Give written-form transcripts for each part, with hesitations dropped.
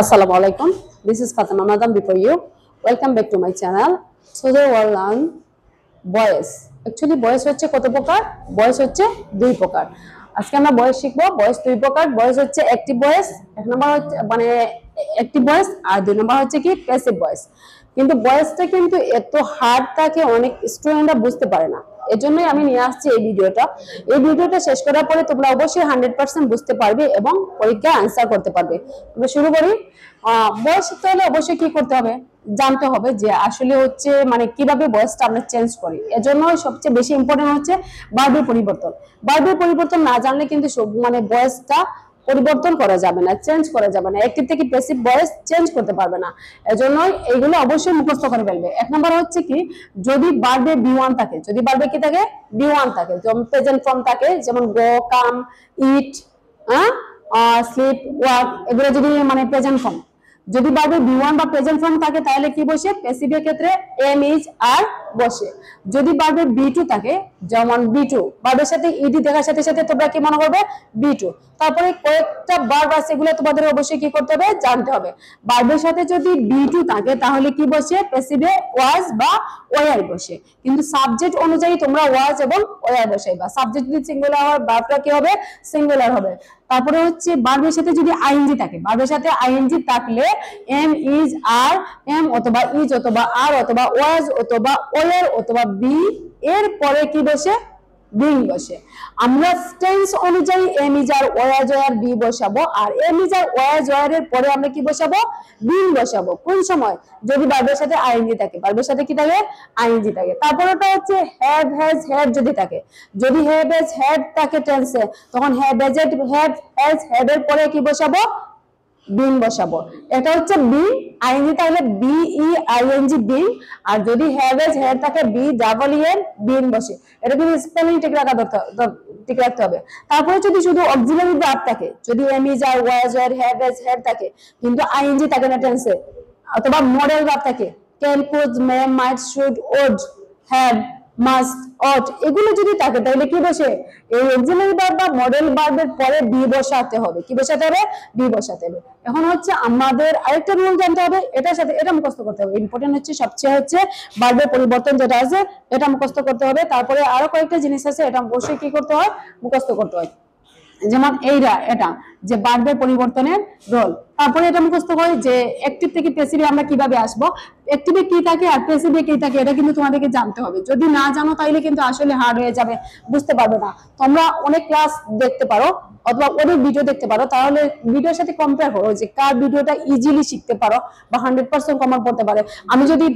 Assalamu alaikum. This is Fatima Madam before you. Welcome back to my channel. Today we will learn voice. Actually voice হচ্ছে কত প্রকার? voice হচ্ছে দুই প্রকার। আজকে আমরা voice শিখবো। voice দুই প্রকার। voice হচ্ছে active voice, এক নাম্বার হচ্ছে মানে active voice আর দুই নাম্বার হচ্ছে কি passive voice। কিন্তু ভয়েসটা কিন্তু এত হার্ড থাকে অনেক স্টুডেন্টরা বুঝতে পারে না। এজন্যই আমি নিয়ে আসছি এই ভিডিওটা। এই ভিডিওটা শেষ করার পরে তোমরা অবশ্যই 100% বুঝতে পারবে এবং পরীক্ষায় आंसर করতে পারবে। আমরা শুরু করি। ভয়েস শিখতে হলে অবশ্যই কি করতে হবে? জানতে হবে যে আসলে হচ্ছে মানে কিভাবে ভয়েসটা আমরা চেঞ্জ করি। এজন্য সবচেয়ে বেশি ইম্পর্টেন্ট হচ্ছে ভার্বের পরিবর্তন। ভার্বের পরিবর্তন না জানলে কিন্তু মানে ভয়েসটা পরিবর্তন করা যাবে না, চেঞ্জ করা যাবে না, অ্যাক্টিভ থেকে প্যাসিভ ভয়েস চেঞ্জ করতে পারবে না। এজন্য এইগুলো অবশ্যই মুখস্থ করে ফেলবে। এক নাম্বার হচ্ছে কি, যদি ভার্বে বি1 থাকে, যদি ভার্বে কি থাকে বি1 থাকে, যেমন প্রেজেন্ট ফর্ম থাকে, যেমন গো, কাম, ইট, স্লিপ, ওয়াক, এগুলো যদি মানে প্রেজেন্ট ফর্ম, যদি ভার্বে বি1 বা প্রেজেন্ট ফর্ম থাকে তাহলে কি বসে? প্যাসিভের ক্ষেত্রে এম, ইজ, আর বসে। যদি ভার্বে বি2 থাকে, যেমন বি2, ভার্বের সাথে ইডি দেখার সাথে সাথে তোমরা কি মনে করবে? বি2। তারপরে কয়েকটা ভার্ব আছে, এগুলো তোমাদের অবশ্যই কি করতে হবে? জানতে হবে। ভার্বের সাথে যদি বি2 থাকে তাহলে কি বসে? প্যাসিভে ওয়াজ বা ওয়ার বসে। কিন্তু সাবজেক্ট অনুযায়ী তোমরা ওয়াজ এবং ওয়ার বসাইবা। সাবজেক্ট যদি সিঙ্গুলার হয়, ভার্বটা কি হবে? সিঙ্গুলার হবে। তারপরে হচ্ছে ভার্বের সাথে যদি আইএনজি থাকে, ভার্বের সাথে আইএনজি থাকলে এম, ইজ, আর, এম অথবা ইজ অথবা আর অথবা ওয়াজ অথবা ওয়ার অথবা বি এর পরে কি বসে? বিং বসে। আমরা টেন্স অনুযায়ী am, is, are, was, were, be বসাবো। আর am, is, are, was, were এর পরে আমরা কি বসাবো? বিং বসাবো। কোন সময়? যদি ভার্বের সাথে আইএনজি থাকে। ভার্বের সাথে কি থাকে? আইএনজি থাকে। তারপরেটা হচ্ছে হ্যাভ, হ্যাজ, হ্যাড যদি থাকে। যদি হ্যাভ, হ্যাজ, হ্যাড থাকে টেন্সে, তখন হ্যাভ, হ্যাজ, হ্যাড এর পরে কি বসাবো? বিং বসাবো। এটা হচ্ছে বিং। আইএনজি তাহলে বি ই আইএনজি বিং। আর যদি হ্যাভ, হ্যাজ, হ্যাড থাকে B double E N being বসে। এটা কিন্তু স্পেলিং ঠিক রাখতে হবে। তারপরে যদি শুধু অক্সিলারি ভার্ব থাকে, যদি am, is, are, was, were, have, has, had থাকে কিন্তু আইএনজি থাকে না টেন্সে, অথবা মডেল ভার্ব থাকে, can, could, may, might, should, would, have, must, ought, এগুলো যদি থাকে তাহলে কি বসে? এই অক্সিলারি ভার্ব বা মডেল ভার্বের পরে বি বসাতে হবে। কি বসাতে হবে? বি বসাতে হবে। এখন হচ্ছে আমাদের আরেকটা রুল জানতে হবে, এটার সাথে এটা মুখস্থ করতে হবে। ইম্পর্টেন্ট হচ্ছে সবচেয়ে হচ্ছে ভার্বের পরিবর্তন যেটা আছে এটা মুখস্থ করতে হবে। তারপরে আরো কয়েকটা জিনিস আছে, এটা অবশ্যই কি করতে হয়? মুখস্থ করতে হয়। যেমন এটা যে ভার্বের পরিবর্তনের রোল। তারপরে এটা মুখস্থ হয় যে অ্যাক্টিভ থেকে প্যাসিভে আমরা কিভাবে আসবো, অ্যাক্টিভে কি থাকে আর প্যাসিভে কি থাকে, এটা কিন্তু তোমাদেরকে জানতে হবে। যদি না জানো তাহলে কিন্তু আসলে হার্ড হয়ে যাবে, বুঝতে পারবে না। তোমরা অনেক ক্লাস দেখতে পারো অথবা অনেক ভিডিও দেখতে পারো, তাহলে ভিডিওর সাথে কম্পেয়ার করো যে কার ভিডিওটা ইজিলি শিখতে পারো বা 100% কমন পড়তে পারে। আমি যদি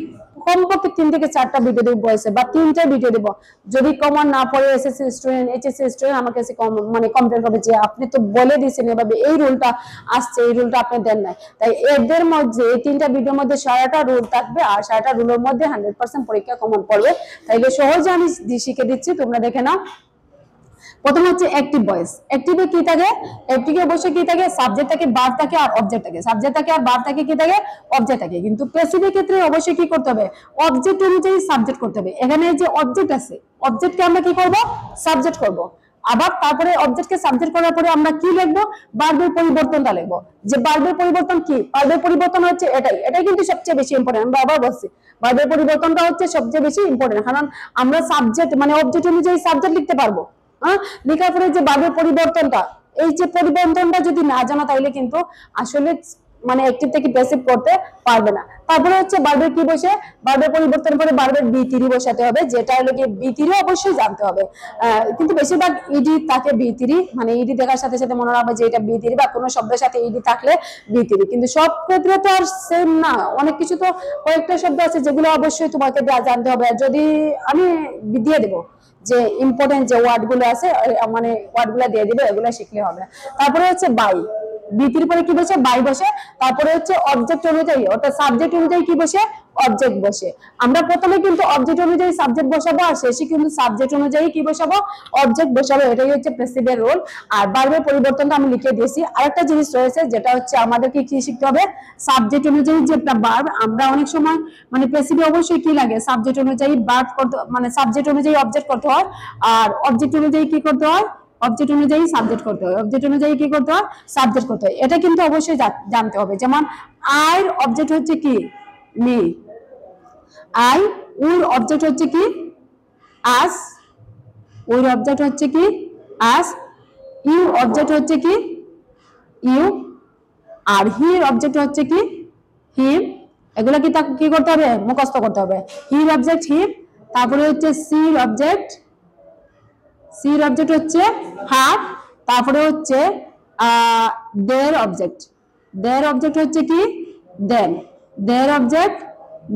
কমপক্ষে 3 থেকে 4টা ভিডিও দেব বয়সে বা 3টা ভিডিও দেব, যদি কমন না পড়ে এসএসসি স্টুডেন্ট, এইচএসসি স্টুডেন্ট আমার কাছে মানে কমপ্লেন করবে যে আপনি তো বলে দিয়েছেন এভাবে, এই রুলটা আসছে, এই রুলটা আপনি দেন নাই। তাই এদের মধ্যে এই 3টা ভিডিওর মধ্যে 6টা রুল থাকবে আর 6টা রুলের মধ্যে 100% পরীক্ষা কমন পড়বে। তাইলে সহজে আমি শিখে দিচ্ছি, তোমরা দেখে নাও। প্রথম হচ্ছে অ্যাক্টিভ ভয়েস। অ্যাক্টিভে কি থাকে? অ্যাক্টিভে অবশ্যই কি থাকে? সাবজেক্ট থাকে, ভার্ব থাকে আর অবজেক্ট থাকে। সাবজেক্ট থাকে আর ভার্ব থাকে, কি থাকে? অবজেক্ট থাকে। কিন্তু প্যাসিভের ক্ষেত্রে অবশ্যই কি করতে হবে? অবজেক্ট অনুযায়ী সাবজেক্ট করতে হবে। এখানে যে অবজেক্ট আছে, অবজেক্টকে আমরা কি করব? সাবজেক্ট করব। আবার তারপরে অবজেক্টকে সাবজেক্ট করার পরে আমরা কি লিখবো? ভার্বের পরিবর্তনটা লিখবো। যে ভার্বের পরিবর্তন কি? ভার্বের পরিবর্তন হচ্ছে এটাই কিন্তু সবচেয়ে বেশি ইম্পর্টেন্ট। আমরা আবার বলছি ভার্বের পরিবর্তনটা হচ্ছে সবচেয়ে বেশি ইম্পর্টেন্ট, কারণ আমরা সাবজেক্ট মানে অবজেক্ট অনুযায়ী সাবজেক্ট লিখতে পারবো। লেখার পরে যে ভার্বের পরিবর্তনটা, এই যে পরিবর্তনটা যদি না জানা তাহলে কিন্তু আসলে মানে অ্যাক্টিভ থেকে প্যাসিভ করতে পারবে না। তারপরে হচ্ছে ভার্বের কি বসে? ভার্বের পরিবর্তন করে ভার্বের বি3 বসাতে হবে, যেটা হলো কি বি3 অবশ্যই জানতে হবে। কিন্তু বেশিরভাগ ইডি থাকে বি3, মানে ইডি দেখার সাথে সাথে মনে রাখবে যে এটা বি3 বা কোনো শব্দের সাথে ইডি থাকলে বি3। কিন্তু সব ক্ষেত্রে তো আর সেম না, অনেক কিছু তো কয়েকটা শব্দ আছে যেগুলো অবশ্যই তোমাকে জানতে হবে। যদি আমি দিয়ে দেবো যে ইম্পর্টেন্ট যে ওয়ার্ড গুলো আছে, মানে ওয়ার্ড গুলো দিয়ে দিবে, এগুলো শিখলে হবে। তারপরে হচ্ছে বাই, বি3 পরে কি বসে? বাই বসে। তারপরে হচ্ছে অবজেক্ট অনুযায়ী অর্থাৎ সাবজেক্ট অনুযায়ী কি বসে? অবজেক্ট বসে। আমরা প্রথমে কিন্তু অবজেক্ট অনুযায়ী সাবজেক্ট বসাবো আর শেষে কিন্তু সাবজেক্ট অনুযায়ী কি বসাবো? অবজেক্ট বসাবো। এটাই হচ্ছে প্যাসিভের রোল। আর ভার্বের পরিবর্তনটা আমি লিখে দিয়েছি। আরেকটা জিনিস রয়েছে যেটা হচ্ছে আমাদেরকে কি শিখতে হবে? সাবজেক্ট অনুযায়ী যে ভার্ব, আমরা অনেক সময় মানে প্যাসিভে অবশ্যই কি লাগে? সাবজেক্ট অনুযায়ী ভার্ব করতে, মানে সাবজেক্ট অনুযায়ী অবজেক্ট করতে হয় আর অবজেক্ট অনুযায়ী কি করতে হয়? অবজেক্ট অনুযায়ী সাবজেক্ট করতে হয়, অবজেক্ট অনুযায়ী কি করতে হয়, সাবজেক্ট করতে হয়। এটা কিন্তু অবশ্যই জানতে হবে। যেমন আই অবজেক্ট হচ্ছে কি, মি। আই, উর অবজেক্ট হচ্ছে কি, আস। উর অবজেক্ট হচ্ছে কি, আস। ইউ অবজেক্ট হচ্ছে কি, ইউ। আর হির অবজেক্ট হচ্ছে কি, হিম। এগুলা কি কি করতে হবে, মুখস্থ করতে হবে। হির অবজেক্ট হিম। তারপরে হচ্ছে সির অবজেক্ট, সির অবজেক্ট হচ্ছে হার। তারপরে হচ্ছে দের অবজেক্ট, দের অবজেক্ট হচ্ছে কি, দেন। দের অবজেক্ট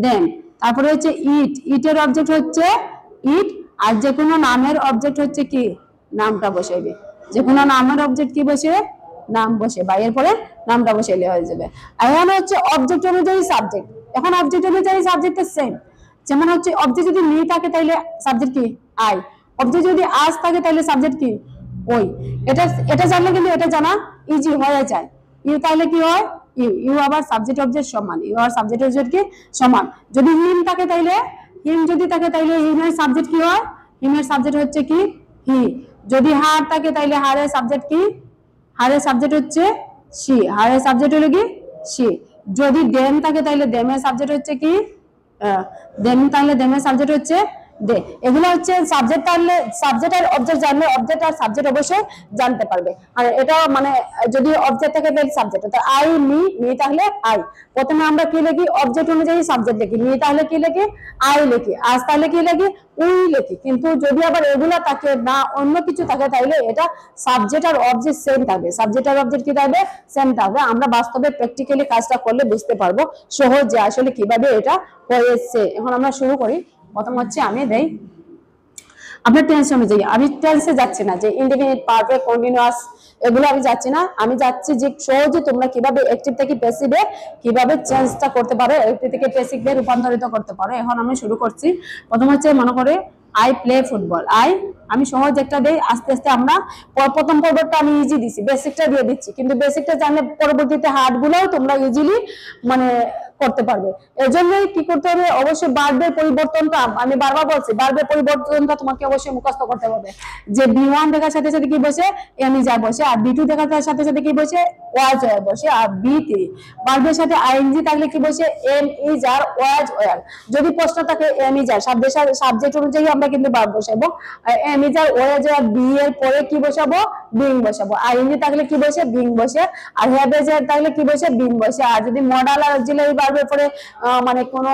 দেন। তারপরে হচ্ছে ইট, ইটের অবজেক্ট হচ্ছে ইট। আর যে কোনো নামের অবজেক্ট হচ্ছে কি, নামটা বসাইবে। যে কোনো নামের অবজেক্ট কি বসে, নাম বসে, বা এরপরে নামটা বসাইলে হয়ে যাবে। এখন হচ্ছে অবজেক্ট অনুযায়ী সাবজেক্ট। এখন অবজেক্ট অনুযায়ী সাবজেক্টের সেম। যেমন হচ্ছে অবজেক্ট যদি মি থাকে তাহলে সাবজেক্ট কি, আই। অবজেক্ট যদি আজ থাকে তাহলে সাবজেক্ট কি, ওই। এটা এটা জানলে কিন্তু এটা জানা ইজি হয়ে যায়। ইউ তাহলে কি হয়, ইউ। ইউ আবার সাবজেক্ট অবজেক্ট সমান, ইউ আর সাবজেক্ট অবজেক্ট কি সমান। যদি হিম থাকে তাহলে, হিম যদি থাকে তাহলে হিমের সাবজেক্ট কি হয়, হিমের সাবজেক্ট হচ্ছে কি, হি। যদি হার থাকে তাহলে হারের সাবজেক্ট কি, হারের সাবজেক্ট হচ্ছে সি, হারের সাবজেক্ট হলো কি, সি। যদি দেম থাকে তাহলে দেমের সাবজেক্ট হচ্ছে কি, দেম। তাহলে দেমের সাবজেক্ট হচ্ছে দে। এগুলো হচ্ছে সাবজেক্ট। তাহলে সাবজেক্ট আর অবজেক্ট জানলে অবজেক্ট আর সাবজেক্ট অবশ্যই জানতে পারবে। আর এটা মানে যদি অবজেক্ট থাকে তাহলে সাবজেক্ট, তো আই, মি। মি তাহলে আই। প্রথমে আমরা কি লিখি, অবজেক্ট অনুযায়ী সাবজেক্ট লিখি। মি তাহলে কি লিখি, আই লিখি। আজ তাহলে কি লিখি, উই লিখি। কিন্তু যদি আবার এগুলা থাকে না, অন্য কিছু থাকে, তাহলে এটা সাবজেক্ট আর অবজেক্ট সেম থাকবে। সাবজেক্ট আর অবজেক্ট কি থাকবে, সেম থাকবে। আমরা বাস্তবে প্র্যাকটিক্যালি কাজটা করলে বুঝতে পারবো সহজে আসলে কিভাবে এটা হয়েছে। এখন আমরা শুরু করি। প্রথম হচ্ছে আমি দেই আপনার টেন্স অনুযায়ী। আমি টেন্সে যাচ্ছি না, যে ইনডিফিনিট, পারফেক্ট, কন্টিনিউয়াস, এগুলো আমি যাচ্ছি না। আমি যাচ্ছি যে সহজে তোমরা কিভাবে অ্যাক্টিভ থেকে প্যাসিভে কিভাবে চেঞ্জটা করতে পারো, অ্যাক্টিভ থেকে প্যাসিভে রূপান্তরিত করতে পারো। এখন আমি শুরু করছি। প্রথম হচ্ছে মনে করে আই প্লে ফুটবল। আমি সহজ একটা দেই, আস্তে আস্তে আমরা প্রথম পর্বটা আমি ইজি দিছি, বেসিকটা দিয়ে দিচ্ছি। কিন্তু বেসিকটা জানলে পরবর্তীতে হার্ড গুলোও তোমরা ইজিলি মানে করতে পারবে। এজন্যই কি করতে হবে, অবশ্যই বার্বের পরিবর্তনটা, আমি বারবার বলছি, বার্বের পরিবর্তনটা তোমাকে অবশ্যই মুখস্থ করতে হবে। যে বি1 দেখার সাথে সাথে কি বসে, এম ইজ আর বসে। আর বি2 দেখার সাথে সাথে কি বসে, ওয়াজ ওয়ার বসে। আর বি3 বার্বের সাথে আইএনজি থাকলে কি বসে, am is are, was were. যদি প্রশ্ন থাকে এম ইজ আর, সাবজেক্ট অনুযায়ী আমরা কিন্তু বার্ব বসাবো। Am is are, was were, B এর পরে কি বসাবো, বিং বসাবো। আইএনজি থাকলে কি বসে, বিং বসে। আর হ্যাভ এজ আর থাকলে কি বসে, বিং বসে। আর যদি মডাল আর অক্সিলারি ভার্বের পরে মানে কোনো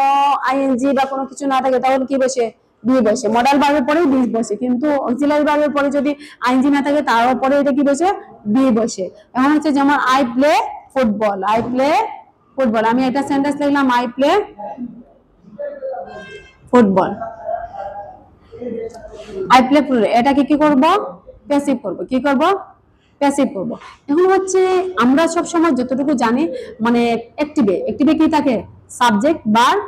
আইএনজি বা কোনো কিছু না থাকে, তখন কি বসে, বি বসে। মডাল ভার্বের পরে বি বসে। কিন্তু অক্সিলারি ভার্বের পরে যদি আইএনজি না থাকে, তার উপরে এটা কি বসে, বি বসে। এখন হচ্ছে যেমন I play football, I play football. আমি এটা সেন্টেন্স লিখলাম, I play football, I play football. এটাকে কি করব, প্যাসিভ করব। কি করব, প্যাসিভ করব। এখন হচ্ছে আমরা সব সময় যতটুকু জানি, মানে অ্যাক্টিভে, অ্যাক্টিভে কি থাকে, সাবজেক্ট ভার্ব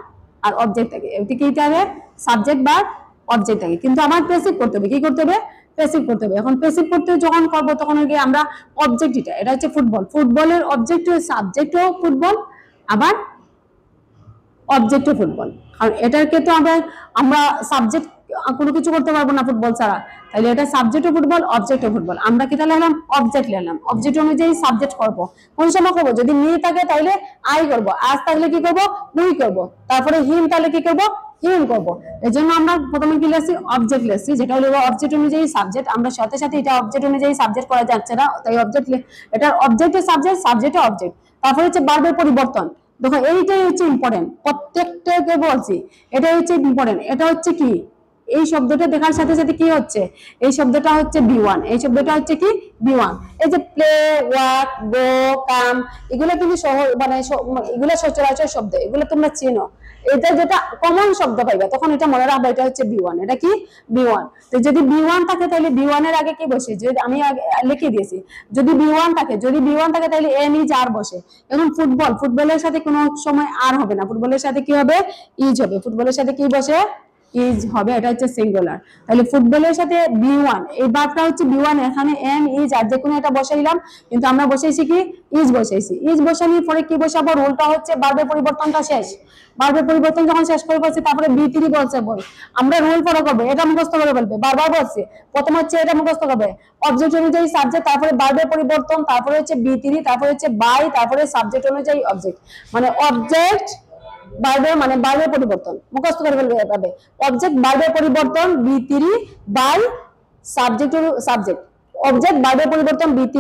আর অবজেক্ট থাকে। এটি কি থাকে, সাবজেক্ট ভার্ব অবজেক্ট থাকে। কিন্তু আমার প্যাসিভ করতে হবে, কি করতে হবে, প্যাসিভ করতে হবে। এখন প্যাসিভ করতে যখন করব, তখন আমরা অবজেক্ট, এটা হচ্ছে ফুটবল। ফুটবলের অবজেক্ট সাবজেক্টও ফুটবল, আবার অবজেক্টও ফুটবল। কারণ এটাকে তো আমরা সাবজেক্ট কোনো কিছু করতে পারবো না ফুটবল ছাড়া। তাহলে এটা সাবজেক্টও ফুটবল, অবজেক্টও ফুটবল। আমরা কি তাহলে নিলাম, অবজেক্ট নিলাম। অবজেক্ট অনুযায়ী সাবজেক্ট করব। কোন সময় করবো, যদি মি থাকে তাহলে আই করব, আজ থাকলে কি করব, উই করব। তারপরে হিম তাহলে কি করব, হিম করব। এই জন্য আমরা প্রথমে কি লেখছি, অবজেক্ট লেখছি, যেটা হলো অবজেক্ট অনুযায়ী সাবজেক্ট। আমরা সাথে সাথে এটা অবজেক্ট অনুযায়ী সাবজেক্ট করা যাচ্ছে না, তাই অবজেক্ট, এটা অবজেক্টের সাবজেক্ট, সাবজেক্টের অবজেক্ট। তারপরে হচ্ছে ভার্বের পরিবর্তন। দেখো এইটাই হচ্ছে ইম্পর্টেন্ট, প্রত্যেকটাকে বলছি এটাই হচ্ছে ইম্পর্টেন্ট। এটা হচ্ছে কি, এই শব্দটা দেখার সাথে সাথে কি হচ্ছে, এই শব্দটা হচ্ছে বি1, এই শব্দটা হচ্ছে কি, বি1। এই যে প্লে, ওয়াক, গো, কাম, এগুলো কিন্তু মানে এগুলো সচরাচর শব্দ, এগুলো তোমরা চেনো। এটা যেটা কমন শব্দ পাইবা, তখন এটা মনে রাখবা, এটা হচ্ছে বি1। এটা কি, বি1। তো যদি বি1 থাকে তাহলে বি1 এর আগে কি বসে, যদি আমি লিখে দিয়েছি, যদি বি1 থাকে, যদি বি1 থাকে তাহলে এম ইজ আর বসে। এখন ফুটবলের সাথে কোনো সময় আর হবে না, ফুটবলের সাথে কি হবে, ইজ হবে। ফুটবলের সাথে কি বসে, ইজ হবে, এটা হচ্ছে সিঙ্গুলার। তাহলে ফুটবলের সাথে বি1, এই ভার্বটা হচ্ছে বি1, এখানে এম ইজ আর যে কোনো একটা বসাইলাম, কিন্তু আমরা বসাইছি কি ইজ বসাইছি। ইজ বসানোর পরে কি বসাবো, রুলটা হচ্ছে ভার্বের পরিবর্তনটা শেষ, ভার্বের পরিবর্তন যখন শেষ করে বলছি তারপরে বি3 বলছে বল, আমরা রুল ফলো করবো, এটা মুখস্থ করে বলবে, বারবার বলছি প্রথম হচ্ছে এটা মুখস্থ করবে, অবজেক্ট অনুযায়ী সাবজেক্ট, তারপরে ভার্বের পরিবর্তন, তারপরে হচ্ছে বি3, তারপরে হচ্ছে বাই, তারপরে সাবজেক্ট অনুযায়ী অবজেক্ট, মানে অবজেক্ট ভার্বের মানে ভার্বের পরিবর্তন মুখস্থ করে ফেলবে এভাবে, অবজেক্ট ভার্বের পরিবর্তন বি3 বাই সাবজেক্ট সাবজেক্ট, অবজেক্ট ভার্বের পরিবর্তন বি3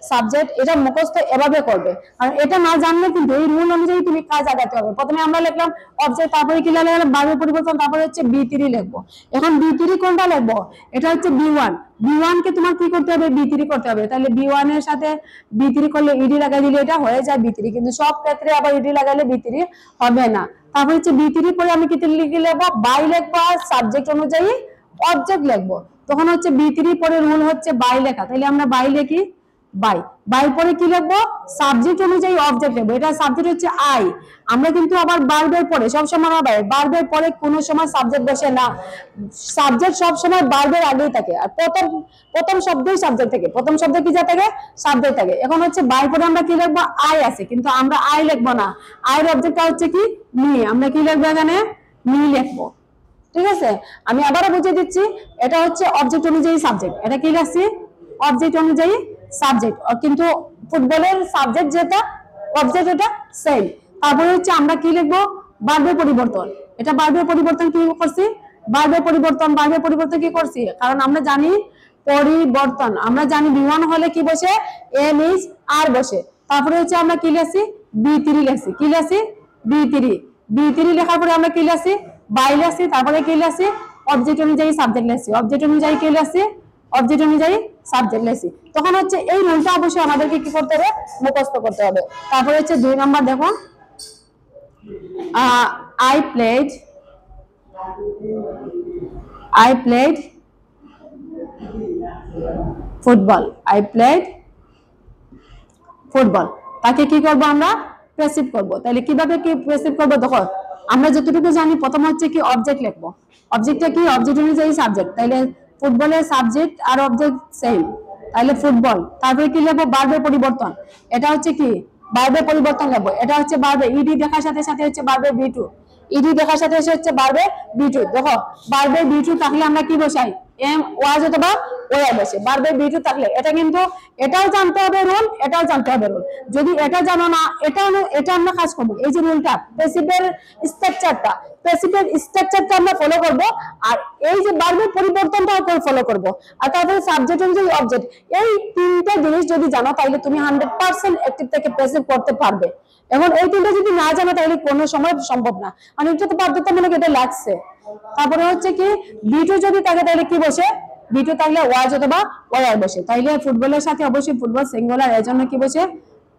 সাবজেক্ট, এটা মুখস্থ এভাবে করবে। আর এটা না জানলে কিন্তু এই রুল অনুযায়ী তুমি কাজ আগাতে হবে। প্রথমে আমরা লিখলাম অবজেক্ট, তারপরে কি লিখলাম ভার্বের পরিবর্তন, তারপরে হচ্ছে বি3 লিখবো। এখন বি3 কোনটা লিখবো, এটা হচ্ছে বি1, বি1 কে তোমার কি করতে হবে, বি3 করতে হবে। তাহলে বি1 এর সাথে বি3 করলে ইডি লাগাই দিলে এটা হয়ে যায় বি3, কিন্তু সব ক্ষেত্রে আবার ইডি লাগাইলে বি3 হবে না। তারপর হচ্ছে বি3 পরে আমি কি লিখে লিখবো, বাই লিখবো আর সাবজেক্ট অনুযায়ী অবজেক্ট লিখবো। তখন হচ্ছে বি3 পরে রুল হচ্ছে বাই লেখা, তাহলে আমরা বাই লিখি, বাই, বাই পরে কি লিখবো, সাবজেক্ট অনুযায়ী অবজেক্ট লিখবো, এটা সাবজেক্ট হচ্ছে আই। আমরা কিন্তু আবার ভার্বের পরে সবসময় ভার্বের পরে কোনো সময় সাবজেক্ট বসে না, সাবজেক্ট সবসময় ভার্বের আগেই থাকে, আর প্রথম প্রথম শব্দই সাবজেক্ট থাকে, প্রথম শব্দ কি যা থাকে, সাবজেক্ট থাকে। এখন হচ্ছে বাই পরে আমরা কি লিখবো, আই আছে, কিন্তু আমরা আই লিখবো না, আইয়ের অবজেক্টটা হচ্ছে কি মি, আমরা কি লিখবো এখানে মি লিখবো। ঠিক আছে, আমি আবারও বুঝিয়ে দিচ্ছি, এটা হচ্ছে অবজেক্ট অনুযায়ী সাবজেক্ট, এটা কি লিখছি অবজেক্ট অনুযায়ী সাবজেক্ট, কিন্তু ফুটবলের সাবজেক্ট যেটা অবজেক্ট এটা সেম। তারপরে হচ্ছে আমরা কি লিখবো, ভার্বের পরিবর্তন, এটা ভার্বের পরিবর্তন কি করছি, ভার্বের পরিবর্তন, ভার্বের পরিবর্তন কি করছি, কারণ আমরা জানি পরিবর্তন, আমরা জানি বি1 হলে কি বসে, এম ইজ আর বসে। তারপরে হচ্ছে আমরা কি লিখছি, বি3 লিখছি, কি লিখছি বি3, বি3 লেখার পরে আমরা কি লিখছি বাই লিখছি, তারপরে কি লিখছি অবজেক্ট অনুযায়ী সাবজেক্ট লিখছি, অবজেক্ট অনুযায়ী কি লিখছি অবজেক্ট অনুযায়ী সাবজেক্ট লিখছি। তখন হচ্ছে এই রুলটা অবশ্যই আমাদেরকে কি করতে হবে, মুখস্থ করতে হবে। তারপরে হচ্ছে 2 নাম্বার দেখো, I played football, I played football, তাকে কি করব আমরা প্রেসিভ করব। তাহলে কিভাবে কি প্রেসিভ করব, দেখো আমরা যতটুকু জানি প্রথম হচ্ছে কি অবজেক্ট লিখবো, অবজেক্টটা কি অবজেক্ট অনুযায়ী সাবজেক্ট, তাহলে ফুটবলের সাবজেক্ট আর অবজেক্ট সেম, তাহলে ফুটবল। তারপরে কি লিখবো, ভার্বের পরিবর্তন, এটা হচ্ছে কি ভার্বের পরিবর্তন লিখবো, এটা হচ্ছে ভার্বে ইডি দেখার সাথে সাথে হচ্ছে ভার্বের বি2, ইডি দেখার সাথে হচ্ছে ভার্বের বি2। দেখো ভার্বের বি2 থাকলে আমরা কি বসাই, এম ওয়াজ অথবা ওয়াই বসে, ভার্বের বি2 থাকলে এটা কিন্তু এটাও জানতে হবে রুল, এটাও জানতে হবে রুল। যদি এটা জানো না, এটা আমরা কাজ করবো, এই যে রুলটা প্যাসিভের স্ট্রাকচারটা আমরা ফলো করব, আর এই যে ভার্বের পরিবর্তনটা ফলো করব, আর তারপরে সাবজেক্ট অনুযায়ী অবজেক্ট, এই তিনটা জিনিস যদি জানো তাহলে তুমি 100% অ্যাক্টিভ থেকে প্যাসিভ করতে পারবে। এখন এই তিনটা যদি না জানো তাহলে কোনো সময় সম্ভব না, মানে এটা তো বাধ্যতামূলক, এটা লাগছে। তারপরে হচ্ছে কি বি2 যদি থাকে তাহলে কি বসে, বি2 থাকলে ওয়াজ অথবা ওয়ার বসে, তাইলে ফুটবলের সাথে অবশ্যই ফুটবল সিঙ্গুলার, এর জন্য কি বসে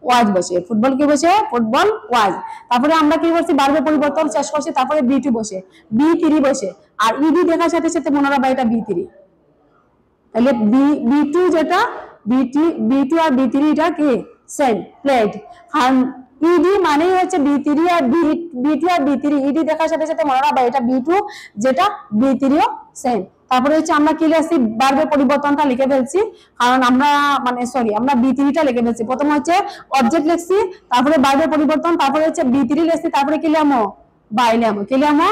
ওয়াজ বসে, ফুটবল কি বসে ফুটবল ওয়াজ। তারপরে আমরা কি করছি ভার্বের পরিবর্তন শেষ করছি, তারপরে বি2 বসে, বি3 বসে, আর ইডি দেখার সাথে সাথে মনে রাখবা এটা বি3, তাহলে বি2 যেটা বি2 আর বি3 এটা কি সেম প্লেড, কারণ ইডি মানে হচ্ছে বি3 আর বি2 আর বি3, ইডি দেখার সাথে সাথে মনে রাখবা এটা বি2 যেটা বি3 ও সেম। তারপরে হচ্ছে আমরা কি লিখছি ভার্বের পরিবর্তনটা লিখে ফেলছি, কারণ আমরা আমরা বি3টা লিখে ফেলছি, প্রথম হচ্ছে অবজেক্ট লিখছি, তারপরে ভার্বের পরিবর্তন, তারপরে হচ্ছে বি3 লিখছি, তারপরে কি লিখবো বাই লিখবো, কি লিখবো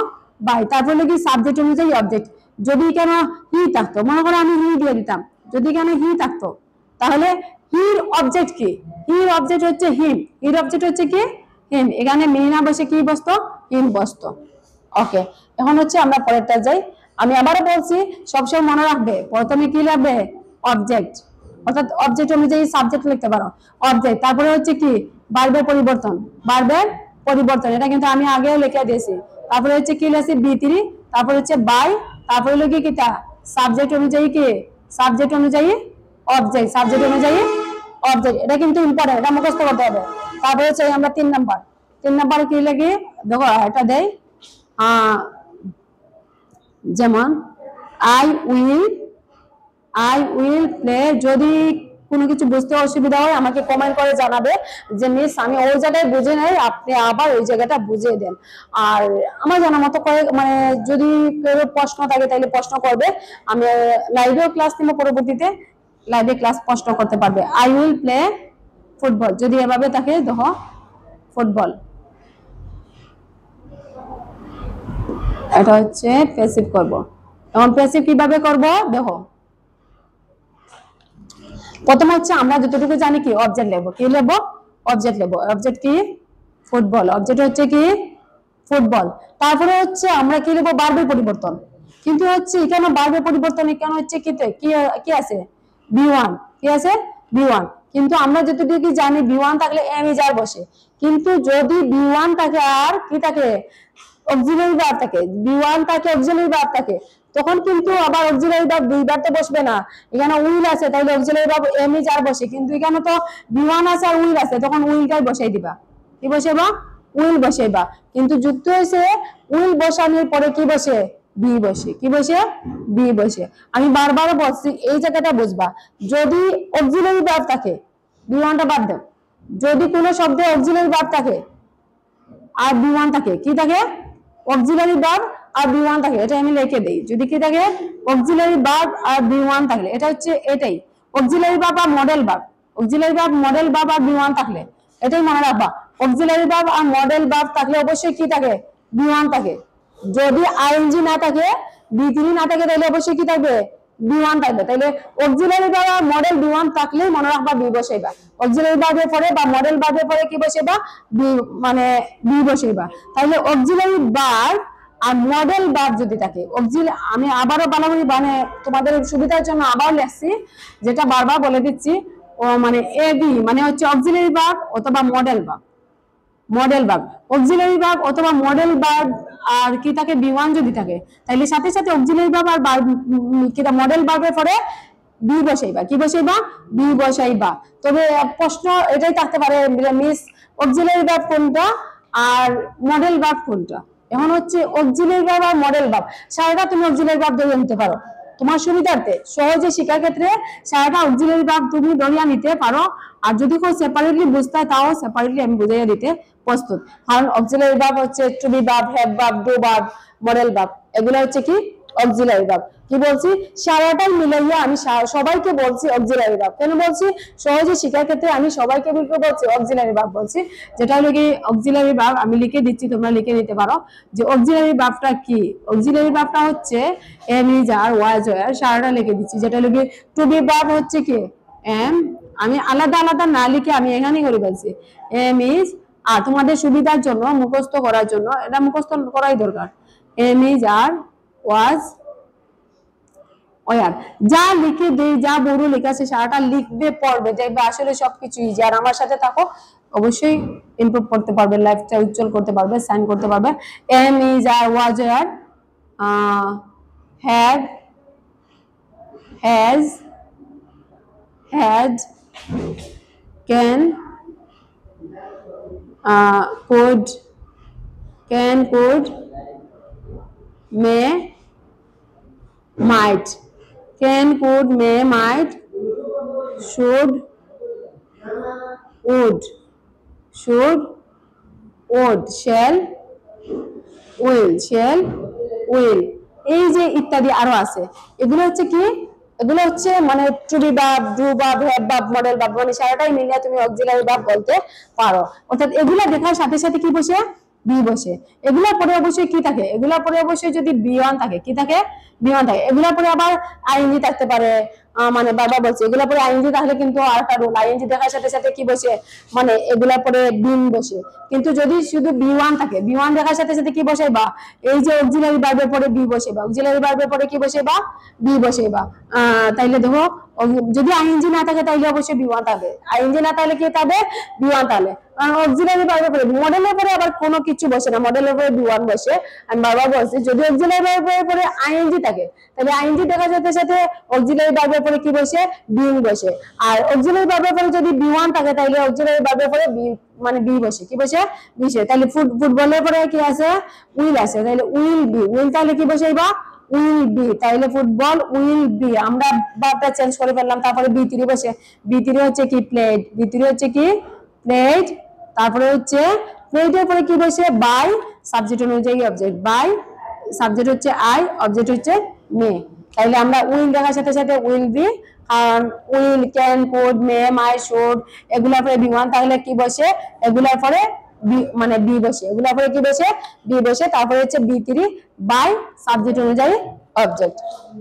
বাই, তারপরে লিখি সাবজেক্ট অনুযায়ী অবজেক্ট। যদি কেন হি থাকতো, মনে করো আমি হি দিয়ে দিতাম, যদি কেন হি থাকতো তাহলে হির অবজেক্ট কি, হির অবজেক্ট হচ্ছে হিম, হির অবজেক্ট হচ্ছে কি হিম, এখানে মি না বসে কি বসতো, হিম বসতো। ওকে, এখন হচ্ছে আমরা পরেরটা যাই। আমি আবারও বলছি সবসময় মনে রাখবে প্রথমে কি লিখবে অবজেক্ট, অর্থাৎ অবজেক্ট অনুযায়ী সাবজেক্ট লিখতে পারো অবজেক্ট, তারপরে হচ্ছে কি ভার্বের পরিবর্তন, ভার্বের পরিবর্তন এটা কিন্তু আমি আগে লিখে দিয়েছি। তারপরে হচ্ছে কি লিখছি বি3, তারপরে হচ্ছে বাই, তারপরে লিখি কিটা সাবজেক্ট অনুযায়ী কি সাবজেক্ট অনুযায়ী অবজেক্ট, সাবজেক্ট অনুযায়ী অবজেক্ট, এটা কিন্তু ইম্পর্টেন্ট, এটা মুখস্থ করতে হবে। তারপরে হচ্ছে আমরা 3 নাম্বার কি লিখি, দেখো এটা দেই, যেমন আই উইল প্লে, যদি কোনো কিছু বুঝতে অসুবিধা হয় আমাকে কমেন্ট করে জানাবে যে মিস আমি ওই জায়গায় বুঝে নাই, আপনি আবার ওই জায়গাটা বুঝিয়ে দেন। আর আমার জানা মতো করে মানে যদি কেউ প্রশ্ন থাকে তাহলে প্রশ্ন করবে, আমি লাইভেও ক্লাস নিব, পরবর্তীতে লাইভে ক্লাস প্রশ্ন করতে পারবে। আই উইল প্লে ফুটবল, যদি এভাবে থাকে দেখো ফুটবল, এটা হচ্ছে প্যাসিভ করব। এখন প্যাসিভ কিভাবে করব দেখো, প্রথম হচ্ছে আমরা যতটুকু জানি কি অবজেক্ট লিখবো, কি লিখবো অবজেক্ট লিখবো। অবজেক্ট কি ফুটবল, অবজেক্ট হচ্ছে কি ফুটবল। তারপরে হচ্ছে আমরা কি লিখবো ভার্বের পরিবর্তন, কিন্তু হচ্ছে এখানে ভার্বের পরিবর্তন এখানে হচ্ছে কি আছে বি1, কি আছে বি1, কিন্তু আমরা যতটুকু জানি বি1 থাকলে এম ইজ আর বসে, কিন্তু যদি বি1 থাকে আর কি থাকে অক্সিলারি ভার্ব থাকে, বি1 থাকে অক্সিলারি ভার্ব থাকে, তখন কিন্তু আবার অক্সিলারি ভার্ব দুইবার তো বসবে না। এখানে উইল আছে তাহলে অক্সিলারি ভার্ব এম ইজ আর বসে, কিন্তু এখানে তো বি1 আছে আর উইল আছে, তখন উইলটাই বসাই দিবা, কি বসাইবা উইল বসাইবা। কিন্তু যুক্ত হয়েছে উইল বসানোর পরে কি বসে বি বসে, কি বসে বি বসে। আমি বারবার বলছি এই জায়গাটা বুঝবা, যদি অক্সিলারি ভার্ব থাকে বি1টা বাদ দাও, যদি কোনো শব্দে অক্সিলারি ভার্ব থাকে আর বি1 থাকে, কি থাকে অক্সিলারি ভার্ব আর বি1 থাকে, এটা আমি লিখে দেই, যদি কি থাকে অক্সিলারি ভার্ব আর বি1 থাকলে এটা হচ্ছে এটাই অক্সিলারি ভার্ব আর modal verb, auxiliary verb modal verb আর বি1 থাকলে এটাই মনে রাখবা। অক্সিলারি ভার্ব আর মডেল ভার্ব থাকলে অবশ্যই কি থাকে বি1 থাকে, যদি আইএনজি না থাকে বি3 না থাকে তাহলে অবশ্যই কি থাকবে বি1 থাকবে। তাহলে অক্সিলারি ভার্ব আর মডেল বি1 থাকলে মনে রাখবা বি বসাইবা, অক্সিলারি ভার্বের পরে বা মডেল ভার্বের পরে কি বসাইবা বি, মানে বি বসাইবা। তাহলে অক্সিলারি ভার্ব আর মডেল ভার্ব যদি থাকে, আমি আবারও ভালো করে মানে তোমাদের সুবিধার জন্য আবার লিখছি, যেটা বারবার বলে দিচ্ছি, ও মানে এবি মানে হচ্ছে অক্সিলারি ভার্ব অথবা modal verb, modal verb auxiliary verb অথবা মডেল ভার্ব আর কি থাকে বি1 যদি থাকে, তাহলে সাথে সাথে অক্সিলারি ভার্ব আর কিটা মডেল ভার্বের পরে বি বসাইবা, কি বসাইবা বি বসাইবা। তবে প্রশ্ন এটাই থাকতে পারে মিস অক্সিলারি ভার্ব কোনটা আর মডেল ভার্ব কোনটা। এখন হচ্ছে অক্সিলারি ভার্ব আর মডেল ভার্ব সারাটা তুমি অক্সিলারি ভার্ব ধরে নিতে পারো, তোমার সুবিধার্থে সহজে শেখার ক্ষেত্রে সারাটা অক্সিলারি ভার্ব তুমি ধরিয়া নিতে পারো। আর যদি কেউ সেপারেটলি বুঝতে হয় তাও সেপারেটলি আমি বুঝাইয়া দিতে প্রস্তুত, কারণ অক্সিলারি ভার্ব হচ্ছে to be verb, have verb, do verb, modal verb, এগুলো হচ্ছে কি অক্সিলারি ভার্ব। কি বলছি সারাটাই মিলাইয়া আমি সবাইকে বলছি অক্সিলারি ভার্ব, কেন বলছি সহজে শেখার ক্ষেত্রে আমি সবাইকে বলছি অক্সিলারি ভার্ব বলছি। যেটা হলো কি অক্সিলারি ভার্ব আমি লিখে দিচ্ছি, তোমরা লিখে নিতে পারো যে অক্সিলারি ভার্বটা কি। অক্সিলারি ভার্বটা হচ্ছে am is are was were, সারাটা লিখে দিচ্ছি। যেটা হলো কি টু বি ভার্ব হচ্ছে কি এম, আমি আলাদা আলাদা না লিখে আমি এখানেই করে বলছি এম ইজ, আর তোমাদের সুবিধার জন্য মুখস্থ করার জন্য এটা মুখস্থ করাই দরকার, am is are was were, যা লিখে দেই যা বড় লেখা আছে সারাটা লিখবে পড়বে দেখবে আসলে সবকিছু ইজি। আর আমার সাথে থাকো অবশ্যই ইমপ্রুভ করতে পারবে, লাইফটা উজ্জ্বল করতে পারবে, সাইন করতে পারবে। Am is are was were, had has had, can, could, may, might, can, could, may, might, should, would, shall, will, এই যে ইত্যাদি আরো আছে, এগুলো হচ্ছে কি এগুলো হচ্ছে মানে to be verb, do verb, have verb, modal verb, মানে সারাটাই মিলিয়ে তুমি অক্সিলারি ভার্ব বলতে পারো। অর্থাৎ এগুলা দেখার সাথে সাথে কি বসে বি বসে। এগুলা পরে অবশ্যই কি থাকে, এগুলা পরে অবশ্যই যদি বি1 থাকে, কি থাকে বি1 থাকে। এগুলা পরে আবার আইএনজি থাকতে পারে, মানে বারবার বলছি এগুলা পরে আইএনজি থাকলে কিন্তু আরেকটা রুল, আইএনজি দেখার সাথে সাথে কি বসে মানে এগুলা পরে বিন বসে। কিন্তু যদি শুধু বি1 থাকে, বি1 দেখার সাথে সাথে কি বসাইবা এই যে অক্সিলারি ভার্বের পরে বি বসাইবা, অক্সিলারি ভার্বের পরে কি বসাইবা বি বসাইবা। তাইলে দেখো যদি আইএনজি না থাকে তাইলে অবশ্যই বি1 থাকবে, আইএনজি না থাকলে কি থাকবে বি1 থাকবে। কারণ অক্সিলারি ভার্বের পরে মডেলের পরে আবার কোনো কিছু বসে না, মডেলের পরে বি1 বসে। আমি বারবার বলছি যদি অক্সিলারি ভার্বের পরে আইএনজি থাকে তাহলে আইএনজি দেখার সাথে সাথে অক্সিলারি ভার্বের পরে কি বসে বিং বসে। আর অক্সিলারি ভার্বের পরে যদি বি1 থাকে তাহলে অক্সিলারি ভার্বের পরে বি মানে বি বসে, কি বসে বিসে। তাহলে ফুটবলের পরে কি আছে উইল আছে, তাহলে উইল বি, উইল তাহলে কি বসাইবা উইল বি, তাইলে ফুটবল উইল বি, আমরা ভার্বটা চেঞ্জ করে ফেললাম, তারপরে বি3 বসে, বি3 হচ্ছে কি প্লেড, বি3 হচ্ছে কি প্লেড, তারপরে হচ্ছে প্লেডের পরে কি বসে বাই, সাবজেক্ট অনুযায়ী অবজেক্ট, বাই সাবজেক্ট হচ্ছে আই, অবজেক্ট হচ্ছে মে। তাইলে আমরা উইল দেখার সাথে সাথে উইল বি, কারণ will, can, could, may, might, should এগুলার পরে বি1, তাহলে কি বসে এগুলার পরে বি, মানে বি বসে, এগুলার পরে কি বসে বি বসে, তারপরে হচ্ছে বি3 বাই সাবজেক্ট অনুযায়ী অবজেক্ট।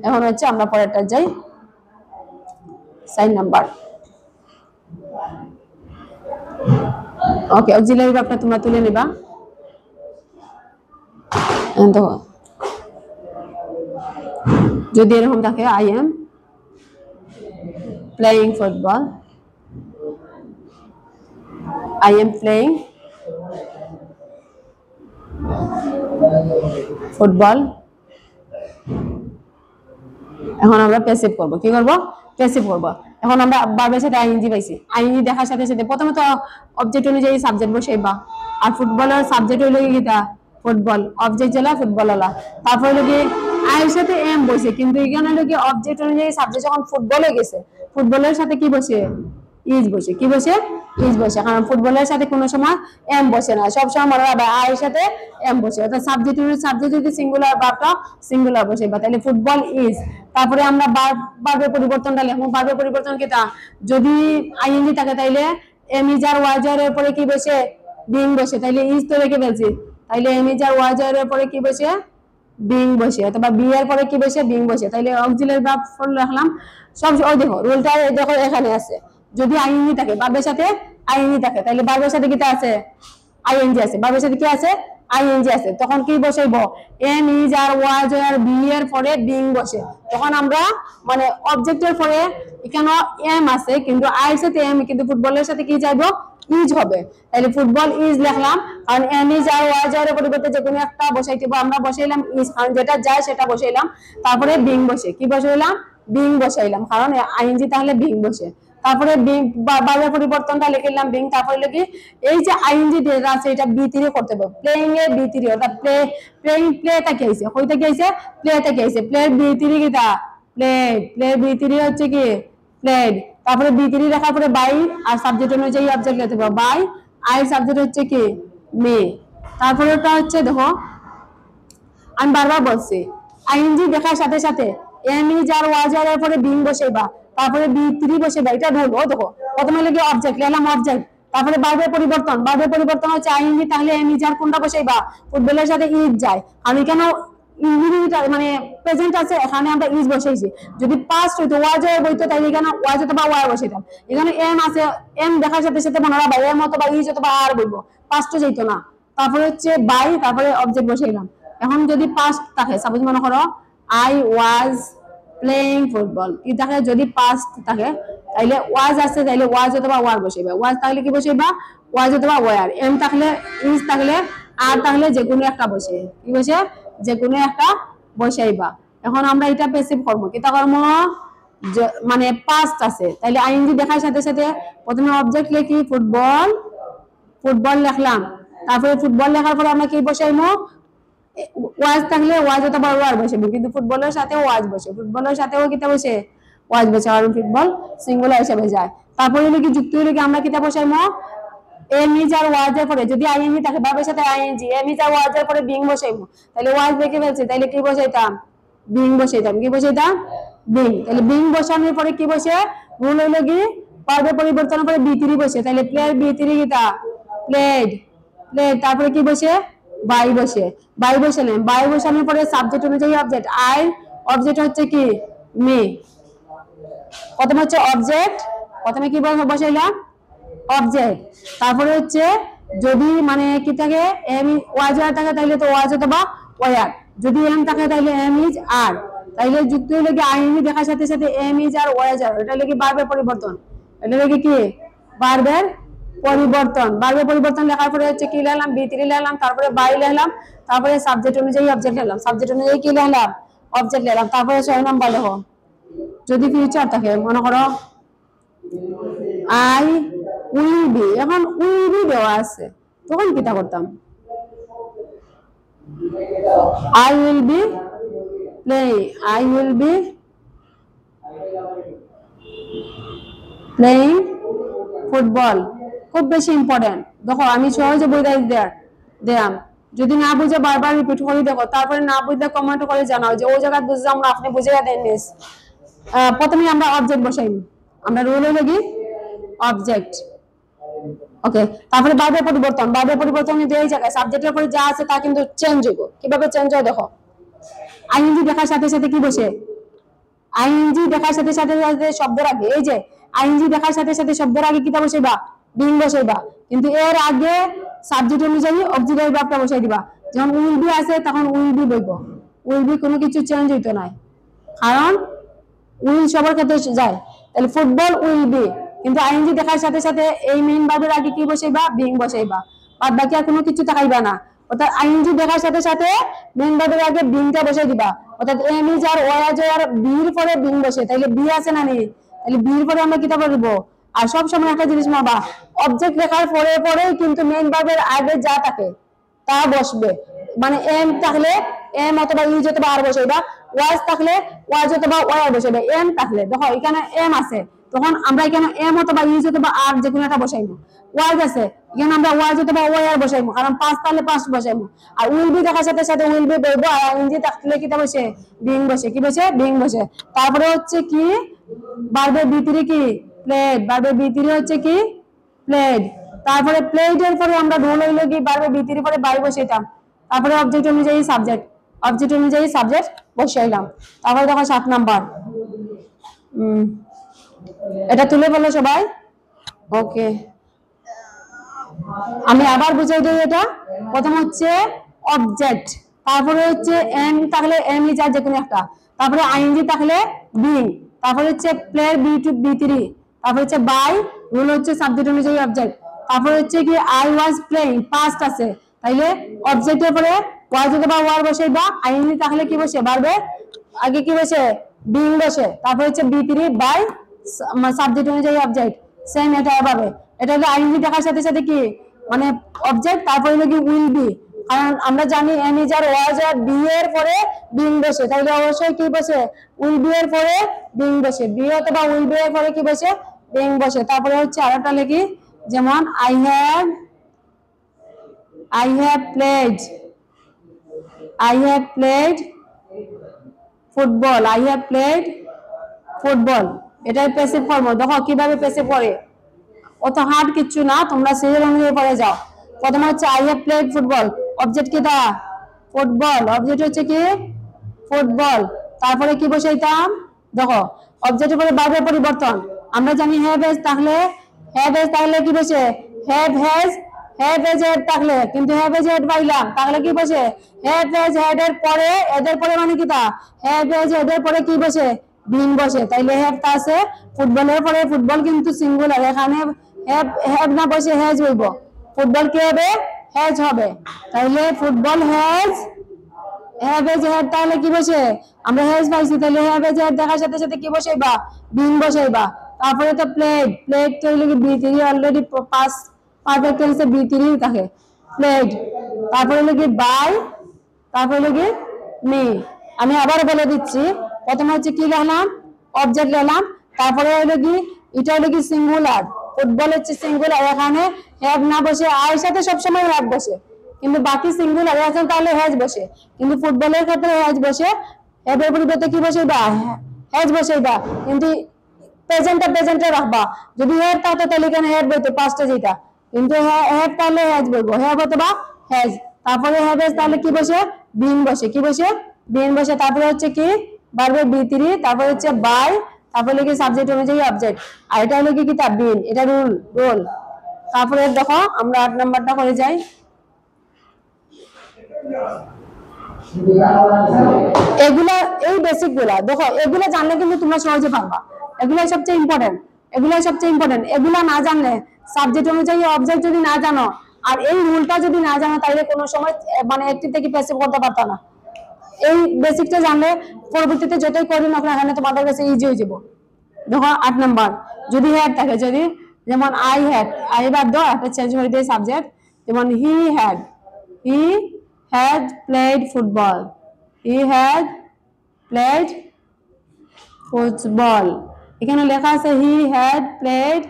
এখন হচ্ছে আমরা পরেরটা যাই, 4 নাম্বার। ওকে, অক্সিলারি ভার্বটা তোমরা তুলে নিবা। দেখো যদি এরকম থাকে, I am playing football, I am playing football. এখন আমরা প্যাসিভ করব, কি করব প্যাসিভ করব। এখন আমরা ভার্বের সাথে আইএনজি পাইছি, আইএনজি দেখার সাথে সাথে প্রথমে তো অবজেক্ট অনুযায়ী সাবজেক্ট বসাইবা, আর ফুটবলের সাবজেক্ট হইলো কিটা ফুটবল, অবজেক্ট জেলা ফুটবলওয়ালা, তারপর হলো কি আইয়ের সাথে এম বসে, কিন্তু এখানে হলো কি অবজেক্ট অনুযায়ী সাবজেক্ট যখন ফুটবল হয়ে গেছে, ফুটবলের সাথে কি বসে ইজ বসে, কি বসে ইজ বসে, কারণ ফুটবলের সাথে কোনো সময় এম বসে না, সব সময় মনে রাখবে আয়ের সাথে এম বসে, অর্থাৎ সাবজেক্ট যদি সিঙ্গুলার ভার্বটা সিঙ্গুলার বসে বা, তাহলে ফুটবল ইজ। তারপরে আমরা ভার্বের পরিবর্তনটা লিখবো, ভার্বের পরিবর্তন কিটা, যদি আইএনজি থাকে তাইলে এম ইজ আর ওয়াজ এর পরে কি বসে বিং বসে, তাইলে ইজ তো রেখে ফেলছি, তাইলে এম ইজ আর ওয়াজ এর পরে কি বসে বিং বসে, অথবা বি এর পরে কি বসে বিং বসে, তাইলে অক্সিলারি ভার্ব রাখলাম সব। ওই দেখো রুলটা দেখো এখানে আছে, যদি আইএনজি থাকে ভার্বের সাথে আইএনজি থাকে, তাহলে ভার্বের সাথে কিটা আছে আইএনজি আছে, ভার্বের সাথে কি আছে আইএনজি আছে, তখন কি বসাইবো am is are was R B এর পরে বিং বসে, তখন আমরা মানে অবজেক্টের পরে এখানে এম আছে কিন্তু আই এর সাথে এম, কিন্তু ফুটবলের সাথে কি যাইবো ইজ হবে, তাহলে ফুটবল ইজ লিখলাম, কারণ এম ইজ আর ওয়াজ এর পরিবর্তে যে কোনো একটা বসাইতে আমরা বসাইলাম ইজ, কারণ যেটা যায় সেটা বসাইলাম, তারপরে বিং বসে কি বসাইলাম বিং বসাইলাম, কারণ আইএনজি তাহলে বিং বসে, তারপরে ভার্বের পরিবর্তনটা লিখলাম বিং, তারপরে লিখি এই যে আইএনজি যেটা আছে এটা বি3 করতে হবে, প্লেইং এ বি3, অর্থাৎ প্লেইং প্লে থেকে আইছে, কই থেকে আইছে প্লে থেকে আইছে, প্লে বি3 কিটা প্লে বি3 হচ্ছে কি প্লেড, তারপরে বি3 লেখার পরে বাই আর সাবজেক্ট অনুযায়ী অবজেক্ট লিখতে হবে, বাই আই সাবজেক্ট হচ্ছে কি মে, তারপরে ওটা হচ্ছে দেখো আমি বারবার বলছি আইএনজি দেখার সাথে সাথে এম ইজ আর ওয়াজ এর পরে বিং বসাইবা, তারপরে বি3 বসাইবা, এটা ধরবো দেখো প্রথমে লিখে অবজেক্ট লিখলাম অবজেক্ট, তারপরে ভার্বের পরিবর্তন হচ্ছে আইএনজি, তাহলে এম ইজ আর কোনটা বসাইবা ফুটবলের সাথে ইজ যায়, আর এখানে মানে প্রেজেন্ট আছে এখানে আমরা ইজ বসাইছি, যদি পাস্ট হইতো ওয়াজ এর বইতো তাহলে এখানে ওয়াজ অথবা ওয়ার বসাইতাম, এখানে এম আছে এম দেখার সাথে সাথে মনে রাখবা এম অথবা ইজ অথবা আর বলবো, পাস্ট যাইতো না, তারপরে হচ্ছে বাই তারপরে অবজেক্ট বসাইলাম। এখন যদি পাস্ট থাকে, সাপোজ মনে করো আই ওয়াজ প্লেইং ফুটবল, কি থাকে যদি পাস্ট থাকে তাইলে ওয়াজ আছে, তাইলে ওয়াজ অথবা ওয়ার বসাইবা, ওয়াজ থাকলে কি বসাইবা ওয়াজ অথবা ওয়ার, এম থাকলে ইজ থাকলে আর থাকলে যে কোনো একটা বসে কি বসে যে কোনো একটা বসাইবা। এখন আমরা এটা প্যাসিভ করব, কিটা করব মানে পাস্ট আছে, তাইলে আইএনজি দেখার সাথে সাথে প্রথমে অবজেক্ট লিখি ফুটবল, ফুটবল লিখলাম, তারপরে ফুটবল লেখার পরে আমরা কি বসাইবো ওয়াজ থাকলে ওয়াজ অথবা ওয়ার বসাবো, কিন্তু ফুটবলের সাথে ওয়াজ বসে, ফুটবলের সাথেও কিতা বসে ওয়াজ বসে, কারণ ফুটবল সিঙ্গুলার হিসেবে যায়। তারপরে হলো কি যুক্ত হলো কি আমরা কিতা বসাইবো এম ইজ আর ওয়াজ এর পরে, যদি আইএনজি থাকে ভার্বের সাথে আইএনজি, এম ইজ আর ওয়াজ এর পরে বিং বসাইবো, তাহলে ওয়াজ দেখে ফেলছে, তাহলে কি বসাইতাম বিং বসাইতাম, কি বসাইতাম বিং, তাহলে বিং বসানোর পরে কি বসে রুল হইলো কি ভার্বের পরিবর্তনের পরে বি3 বসে, তাহলে প্লেয়ার বি3 কিটা প্লেড, তারপরে কি বসে বাই বসে, বাই বসালেন, বাই বসানোর পরে সাবজেক্ট অনুযায়ী অবজেক্ট, আই অবজেক্ট হচ্ছে কি মে, প্রথমে হচ্ছে অবজেক্ট, প্রথমে কি বসাইলাম অবজেক্ট, তারপরে হচ্ছে যদি মানে কি থাকে এম ওয়াজ আর থাকে তাহলে তো ওয়াজ অথবা ওয়ার, যদি এম থাকে তাহলে এম ইজ আর, তাইলে যুক্ত হইলে কি আইএনজি দেখার সাথে সাথে এম ইজ আর ওয়াজ আর, এটা লাগি ভার্বের পরিবর্তন, এটা লাগি কি ভার্বের পরিবর্তন, ভার্বের পরিবর্তন লেখার পরে হচ্ছে কি লিখলাম বি3 লিখলাম, তারপরে বাই লিখলাম, তারপরে সাবজেক্ট অনুযায়ী অবজেক্ট লিখলাম, সাবজেক্ট অনুযায়ী কি লিখলাম অবজেক্ট লিখলাম, তারপরে 6 নাম্বার দেখো যদি ফিউচার থাকে মনে করো আই উইল বি, এখন উইল বি দেওয়া আছে তখন কিটা করতাম I will be playing. I will be playing football. খুব বেশি ইম্পর্টেন্ট। দেখো আমি সহজে বুঝাই দিলাম, যদি না বুঝে বারবার রিপিট করে দেখো, তারপরে না বুঝলে কমেন্ট করে জানাও যে ওই জায়গায় বুঝলে আমরা আপনি বুঝিয়ে দেন মিস। প্রথমে আমরা অবজেক্ট বসাই, আমরা রুল হলো কি অবজেক্ট। ওকে, তারপরে বারবার পরিবর্তন যে এই জায়গায় সাবজেক্টের পরে যা আছে তা কিন্তু চেঞ্জ হইব। কিভাবে চেঞ্জ হয় দেখো, আইএনজি দেখার সাথে সাথে কি বসে, আইএনজি দেখার সাথে সাথে শব্দের আগে, এই যে আইএনজি দেখার সাথে সাথে শব্দের আগে কিটা বসাইবা, বিং বসাইবা, কিন্তু এর আগে সাবজেক্ট অনুযায়ী অক্সিলারি ভার্বটা বসাই দিবা। যখন উইল বি আছে তখন উইল বি বইব, উইল বি কোনো কিছু চেঞ্জ হইতো না, কারণ উইল সবার ক্ষেত্রে যায়। তাহলে ফুটবল উইল বি, কিন্তু আইএনজি দেখার সাথে সাথে এই মেইন ভার্বের আগে কি বসাইবা, বিং বসাইবা, বাদ বাকি আর কোনো কিছু তাকাইবা না। অর্থাৎ আইএনজি দেখার সাথে সাথে মেইন ভার্বের আগে বিংটা বসাই দিবা। অর্থাৎ এম ইজ আর ওয়াজ আর বির পরে বিং বসে, তাইলে বি আছে না নেই, তাহলে বির পরে আমরা কিটা বলব। আর সব সময় একটা জিনিস মাবা, অবজেক্ট লেখার পরে পরে কিন্তু মেইন ভার্বের আগে যা থাকে তা বসবে। মানে এম থাকলে এম অথবা ইজ অথবা আর বসাইবা, ওয়াজ থাকলে ওয়াজ অথবা ওয়ার বসাইবা, এম থাকলে দেখো এখানে এম আছে তখন আমরা এখানে এম অথবা ইজ অথবা আর যে কোনো একটা বসাইবো। ওয়াজ আছে এখানে আমরা ওয়াজ অথবা ওয়ার বসাইবো, কারণ পাঁচ থাকলে পাঁচ বসাইবো। আর উইল বি দেখার সাথে সাথে উইল বি বলবো, আর ইনজি থাকলে কিটা বসে, বিং বসে। কি বসে, বিং বসে। তারপরে হচ্ছে কি ভার্বের ভিতরে কি প্লেড, ভার্বের ভিতরে হচ্ছে কি প্লেড। তারপরে প্লেডের পরে আমরা রুল হইলো কি ভার্বের ভিতরে পরে বাই বসাইতাম, তারপরে অবজেক্ট অনুযায়ী সাবজেক্ট, অবজেক্ট অনুযায়ী সাবজেক্ট বসাইলাম। তারপরে দেখো 7 নাম্বার, এটা তুলে বলো সবাই। ওকে, আমি আবার বুঝাই দিই। এটা প্রথম হচ্ছে অবজেক্ট, তারপরে হচ্ছে এম থাকলে এম ইজ আর যে কোনো একটা, তারপরে আইএনজি থাকলে বিং, তারপরে হচ্ছে player B two B three, তারপরে হচ্ছে বাই, রুল হচ্ছে সাবজেক্ট অনুযায়ী অবজেক্ট, তারপরে হচ্ছে কি আই ওয়াজ প্লেইং, পাস্ট আছে, তাইলে অবজেক্টের পরে ওয়াজ অথবা ওয়ার বসাইবা, আইএনজি থাকলে কি বসে, বারবে আগে কি বসে, বিং বসে, তারপরে হচ্ছে বি থ্রি বাই সাবজেক্ট অনুযায়ী অবজেক্ট। সেম এটা এভাবে, এটা হলো আইএনজি দেখার সাথে সাথে কি মানে অবজেক্ট, তারপরে হলো কি উইল বি, কারণ আমরা জানি am is are was R B এর পরে বিং বসে, তাইলে অবশ্যই কি বসে, উইল বি এর পরে বিং বসে, বি অথবা উইল বি এর পরে কি বসে, বিং বসে। তারপরে হচ্ছে আরেকটা লিখি, যেমন I have played, I have played football, I have played football, এটা প্যাসিভ ফর্ম। দেখো কিভাবে প্যাসিভ করে, অত হার্ড কিছু না, তোমরা সিরিয়াল অনুযায়ী পড়ে যাও। প্রথমে হচ্ছে I have played football, object কি দা, ফুটবল, অবজেক্ট হচ্ছে কি ফুটবল, তারপরে কি বসাইতাম, দেখো অবজেক্টের পরে ভার্বের পরিবর্তন, আমরা জানি হ্যাভ এজ থাকলে, হ্যাভ এজ থাকলে কি বসে, have has, have has had থাকলে, কিন্তু হ্যাভ এজ হেড পাইলাম, তাহলে কি বসে, হ্যাভ এজ হেড এর পরে, এদের পরে মানে কি তা, হ্যাভ এজ হেড এর পরে কি বসে, বিং বসে, তাইলে হ্যাভ তা আছে, ফুটবলের পরে ফুটবল কিন্তু সিঙ্গুলার, এখানে হ্যাভ হ্যাভ না বসে হ্যাজ হইব, ফুটবল কি হবে, হ্যাজ হবে, তাইলে football has, have has had তাহলে কি বসে, আমরা হ্যাজ পাইছি, তাহলে হ্যাভ এজ হেড দেখার সাথে সাথে কি বসাইবা, বিং বসাইবা। তারপরে তো প্লেড, প্লেড তো হইলো কি B three, already past perfect টেন্সে বি থ্রি থাকে, প্লেড, তারপরে হলো কি বাই, তারপরে হলো কি মি। আমি আবার বলে দিচ্ছি, প্রথমে হচ্ছে কি লিখলাম, অবজেক্ট লিখলাম, তারপরে হলো কি এটা হলো কি সিঙ্গুলার, ফুটবল হচ্ছে সিঙ্গুলার, এখানে হ্যাভ না বসে আর সাথে সবসময় হ্যাভ বসে, কিন্তু বাকি সিঙ্গুলার আছে তাহলে হ্যাজ বসে, কিন্তু ফুটবলের ক্ষেত্রে হ্যাজ বসে, হ্যাভ এর পরিবর্তে কি বসাইবা, হ্যাজ বসাইবা, কিন্তু প্রেজেন্টে রাখবা। যদি হ্যাভ থাকতো তাহলে এখানে হ্যাভ বইতো পাঁচটা যেটা, কিন্তু হ্যাভ তাহলে হ্যাজ বলবো, হ্যাভ অথবা হ্যাজ, তারপরে হ্যাভ এজ তাহলে কি বসে, বিং বসে, কি বসে, বিং বসে, তারপরে হচ্ছে কি ভার্বের বি থ্রি, তারপরে হচ্ছে বাই, তারপরে কি সাবজেক্ট অনুযায়ী অবজেক্ট, আর এটা হলো কি কিতাব বিন, এটা রুল রোল। তারপরে দেখো আমরা 8 নাম্বারটা করে যাই। এগুলা এই বেসিক গুলা দেখো, এগুলা জানলে কিন্তু তোমরা সহজে পারবা, এগুলাই সবচেয়ে ইম্পর্টেন্ট, এগুলাই সবচেয়ে ইম্পর্টেন্ট। এগুলা না জানলে, সাবজেক্ট অনুযায়ী অবজেক্ট যদি না জানো আর এই রুলটা যদি না জানো, তাহলে কোনো সময় মানে অ্যাক্টিভ থেকে প্যাসিভ করতে পারতো না। এই বেসিকটা জানলে পরবর্তীতে যতই করি না এখানে তোমাদের কাছে ইজি হয়ে যাবো। দেখো 8 নাম্বার, যদি হ্যাড থাকে, যদি যেমন আই হ্যাড, আই বাদ দাও, একটা চেঞ্জ করে দিয়ে সাবজেক্ট, যেমন he had played football, he had played football. এখানে লেখা আছে হি হ্যাড প্লেড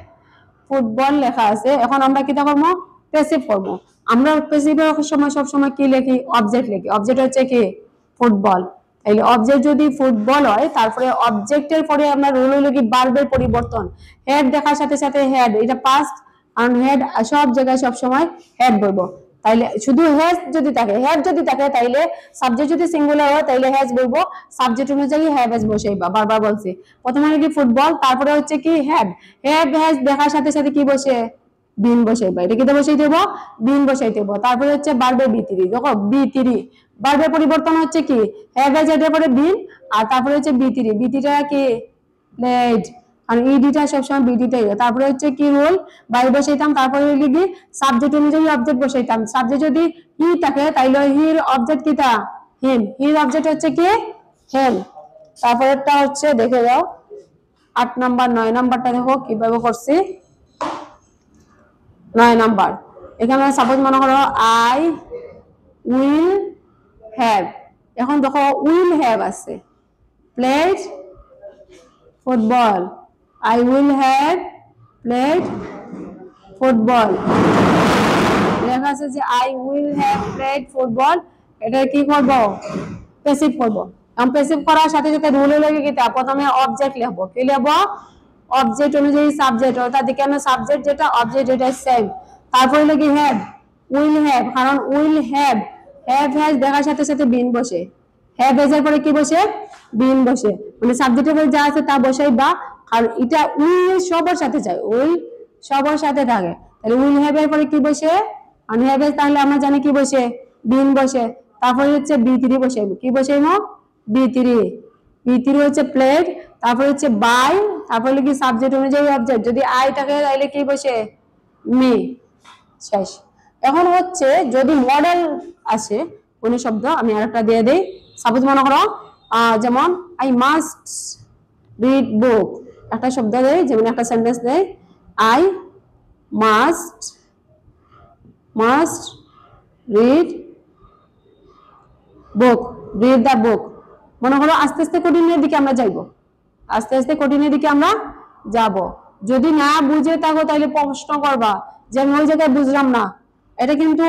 ফুটবল লেখা আছে। এখন আমরা কিটা করব? প্যাসিভ করব। আমরা প্যাসিভের সময় সব সময় কি লিখি? অবজেক্ট লিখি। অবজেক্ট হচ্ছে কি? ফুটবল। তাহলে অবজেক্ট যদি ফুটবল হয় তারপরে অবজেক্টের পরে আমরা রুল হলো কি ভার্বের পরিবর্তন। হেড দেখার সাথে সাথে হেড, এটা পাস্ট আর হেড সব জায়গায় সব সময় হেড বলবো। তাইলে শুধু হ্যাজ যদি থাকে, হেড যদি থাকে তাইলে সাবজেক্ট যদি সিঙ্গুলার হয় তাইলে হ্যাজ বলবো, সাবজেক্ট অনুযায়ী হ্যাভ হ্যাজ বসাইবা। বারবার বলছি প্রথমে কি ফুটবল, তারপরে হচ্ছে কি হেড। হেড হ্যাজ দেখার সাথে সাথে কি বসে? বিন বসাইবা। এটা কিতে বসাই দেব? বিন বসাই দেব। তারপরে হচ্ছে বারবে বি3, দেখো বি3 বারবের পরিবর্তন হচ্ছে কি? হ্যাভ হ্যাজ এর পরে বিন আর তারপরে হচ্ছে বি3, বি3টা কি? প্লেড। আর ইডিটা সবসময় বিডিটাই। তারপরে হচ্ছে কি রুল? বাই বসাইতাম, তারপরে হইলে কি সাবজেক্ট অনুযায়ী অবজেক্ট বসাইতাম। সাবজেক্ট যদি হি থাকে তাইলে হির অবজেক্ট কিটা? হিম। হির অবজেক্ট হচ্ছে কি? হেম। তারপরেরটা হচ্ছে দেখে যাও 8 নাম্বার 9 নাম্বারটা দেখো কিভাবে করছি। 9 নাম্বার এখানে সাপোজ মনে করো আই উইল হ্যাভ। এখন দেখো উইল হ্যাভ আছে played football. I will have played football. লেখা আছে যে I will have played football, এটা কি করব? প্যাসিভ করব। এখন প্যাসিভ করার সাথে সাথে রুলে লাগে কি? প্রথমে অবজেক্ট লিখব। কি লিখব? অবজেক্ট অনুযায়ী সাবজেক্ট, অর্থাৎ এখানে সাবজেক্ট যেটা অবজেক্ট এটা সেম। তারপরে লাগে হ্যাভ, উইল হ্যাভ, কারণ উইল হ্যাভ হ্যাভ হ্যাজ দেখার সাথে সাথে বিন বসে। হ্যাভ হ্যাজ এর পরে কি বসে? বিন বসে। মানে সাবজেক্টের পরে যা আছে তা বসাইবা। আর এটা উইল সবার সাথে যায়, উইল সবার সাথে থাকে। তাহলে উইল হ্যাভ এর পরে কি বসে? আর হ্যাভ এর তাহলে আমরা জানি কি বসে? বিন বসে। তারপরে হচ্ছে বি3 বসাইবো। কি বসাইবো? বি3। বি3 হচ্ছে প্লেড, তারপরে হচ্ছে বাই, তারপরে কি সাবজেক্ট অনুযায়ী অবজেক্ট। যদি আই থাকে তাহলে কি বসে? মি। শেষ। এখন হচ্ছে যদি মডেল আসে কোন শব্দ, আমি আরেকটা দিয়ে দেই। সাপোজ মনে করো যেমন আই মাস্ট রিড বুক, একটা শব্দ দেয়, যেমন একটা সেন্টেন্স দেয় I must read book, read the book. মনে করো আস্তে আস্তে কঠিনের দিকে আমরা যাইব, আস্তে আস্তে কঠিনের দিকে আমরা যাব। যদি না বুঝে থাকো তাহলে প্রশ্ন করবা যে আমি ওই জায়গায় বুঝলাম না। এটা কিন্তু